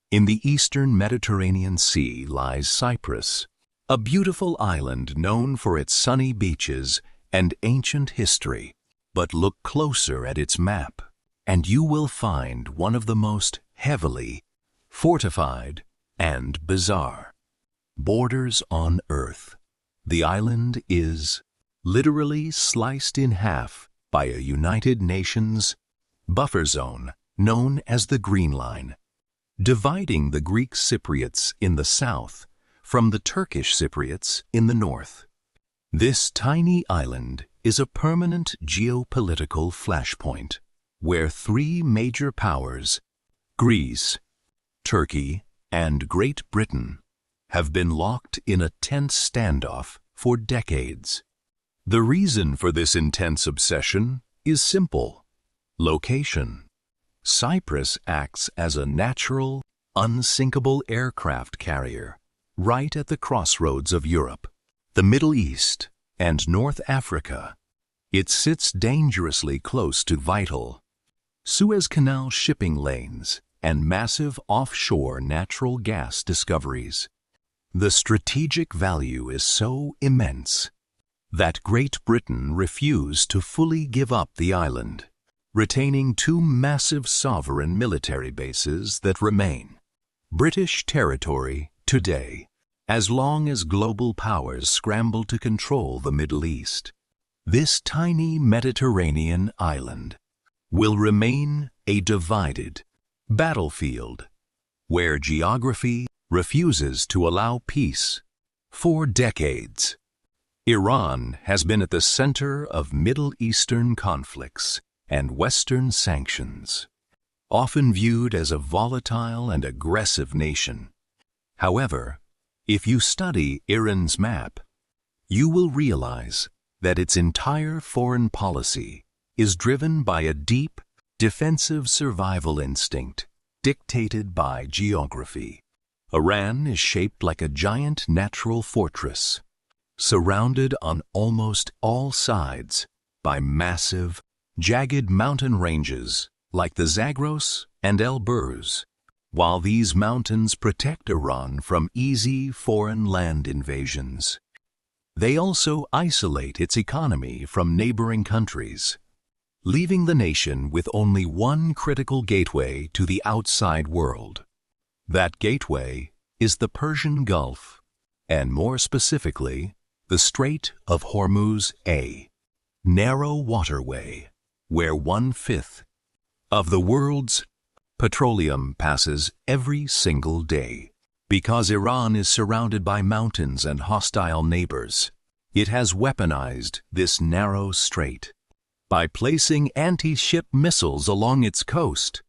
In the eastern Mediterranean Sea lies Cyprus, a beautiful island known for its sunny beaches and ancient history. But look closer at its map, and you will find one of the most heavily fortified and bizarre borders on Earth. The island is literally sliced in half by a United Nations buffer zone known as the Green Line, dividing the Greek Cypriots in the south from the Turkish Cypriots in the north. This tiny island is a permanent geopolitical flashpoint where three major powers, Greece, Turkey, and Great Britain, have been locked in a tense standoff for decades. The reason for this intense obsession is simple: location. Cyprus acts as a natural, unsinkable aircraft carrier right at the crossroads of Europe, the Middle East, and North Africa. It sits dangerously close to vital Suez Canal shipping lanes and massive offshore natural gas discoveries. The strategic value is so immense that Great Britain refused to fully give up the island, retaining two massive sovereign military bases that remain British territory today, as long as global powers scramble to control the Middle East. This tiny Mediterranean island will remain a divided battlefield where geography refuses to allow peace. For decades, Iran has been at the center of Middle Eastern conflicts and Western sanctions, often viewed as a volatile and aggressive nation. However, if you study Iran's map, you will realize that its entire foreign policy is driven by a deep, defensive survival instinct dictated by geography. Iran is shaped like a giant natural fortress, surrounded on almost all sides by massive, jagged mountain ranges like the Zagros and Elburz. While these mountains protect Iran from easy foreign land invasions, they also isolate its economy from neighboring countries, leaving the nation with only one critical gateway to the outside world. That gateway is the Persian Gulf, and more specifically, the Strait of Hormuz, a narrow waterway where 1/5 of the world's petroleum passes every single day. Because Iran is surrounded by mountains and hostile neighbors, it has weaponized this narrow strait. By placing anti-ship missiles along its coast,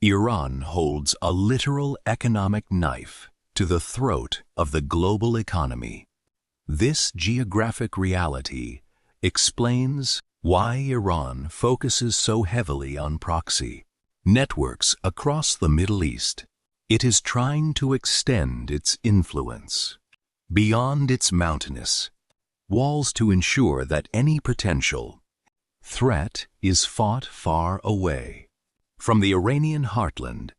Iran holds a literal economic knife to the throat of the global economy. This geographic reality explains why Iran focuses so heavily on proxy networks across the Middle East. It is trying to extend its influence beyond its mountainous walls to ensure that any potential threat is fought far away. From the Iranian heartland,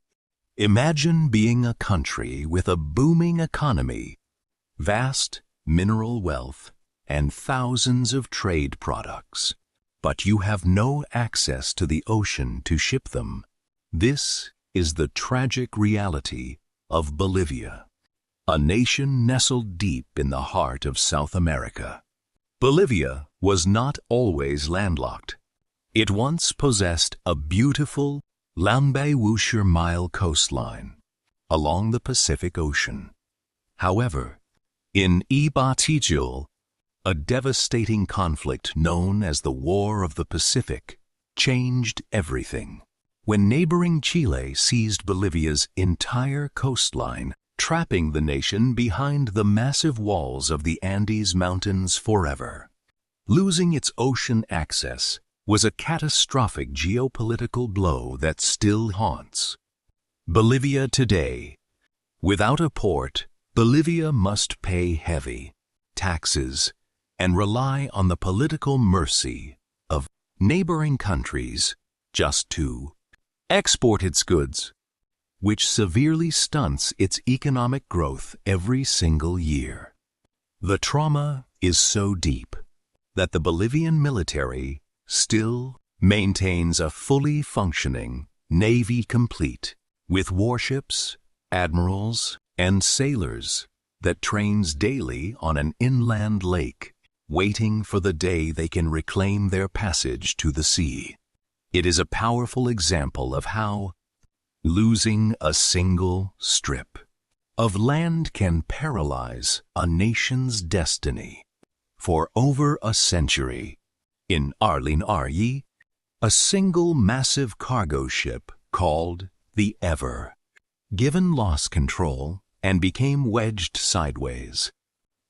imagine being a country with a booming economy, vast mineral wealth, and thousands of trade products, but you have no access to the ocean to ship them. This is the tragic reality of Bolivia, a nation nestled deep in the heart of South America. Bolivia was not always landlocked. It once possessed a beautiful Lambe-Wusher-mile coastline along the Pacific Ocean. However, in Ibatigil, a devastating conflict known as the War of the Pacific changed everything. When neighboring Chile seized Bolivia's entire coastline, trapping the nation behind the massive walls of the Andes Mountains forever. Losing its ocean access was a catastrophic geopolitical blow that still haunts Bolivia today. Without a port, Bolivia must pay heavy taxes and rely on the political mercy of neighboring countries just to export its goods. which severely stunts its economic growth every single year. The trauma is so deep that the Bolivian military still maintains a fully functioning navy complete with warships, admirals, and sailors that trains daily on an inland lake, waiting for the day they can reclaim their passage to the sea. It is a powerful example of how losing a single strip of land can paralyze a nation's destiny. For over a century, in Arlene Aryi, a single massive cargo ship called the Ever, given lost control and became wedged sideways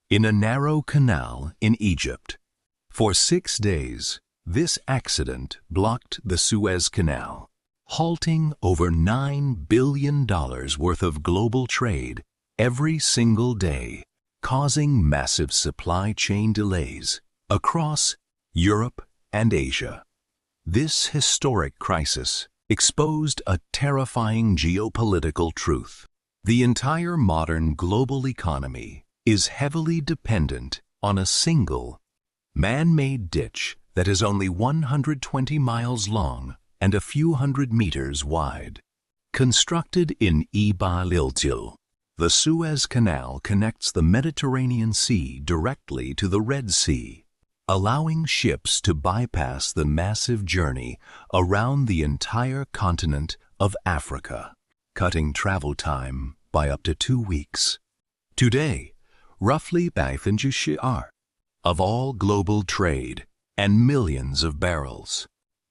in a narrow canal in Egypt. For 6 days, this accident blocked the Suez Canal, halting over $9 billion worth of global trade every single day, causing massive supply chain delays across Europe and Asia. This historic crisis exposed a terrifying geopolitical truth. The entire modern global economy is heavily dependent on a single man-made ditch that is only 120 miles long and a few hundred meters wide. Constructed in Iba-Iltil, the Suez Canal connects the Mediterranean Sea directly to the Red Sea, allowing ships to bypass the massive journey around the entire continent of Africa, cutting travel time by up to 2 weeks. Today, roughly 5% of all global trade and millions of barrels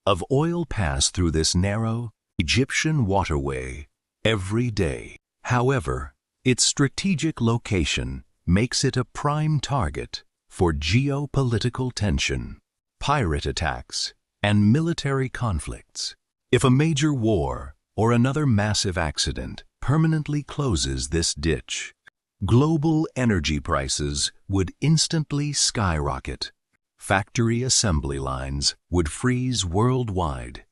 of oil pass through this narrow Egyptian waterway every day. However, its strategic location makes it a prime target for geopolitical tension, pirate attacks, and military conflicts. If a major war or another massive accident permanently closes this ditch, global energy prices would instantly skyrocket. Factory assembly lines would freeze worldwide,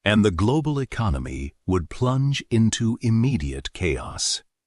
and the global economy would plunge into immediate chaos.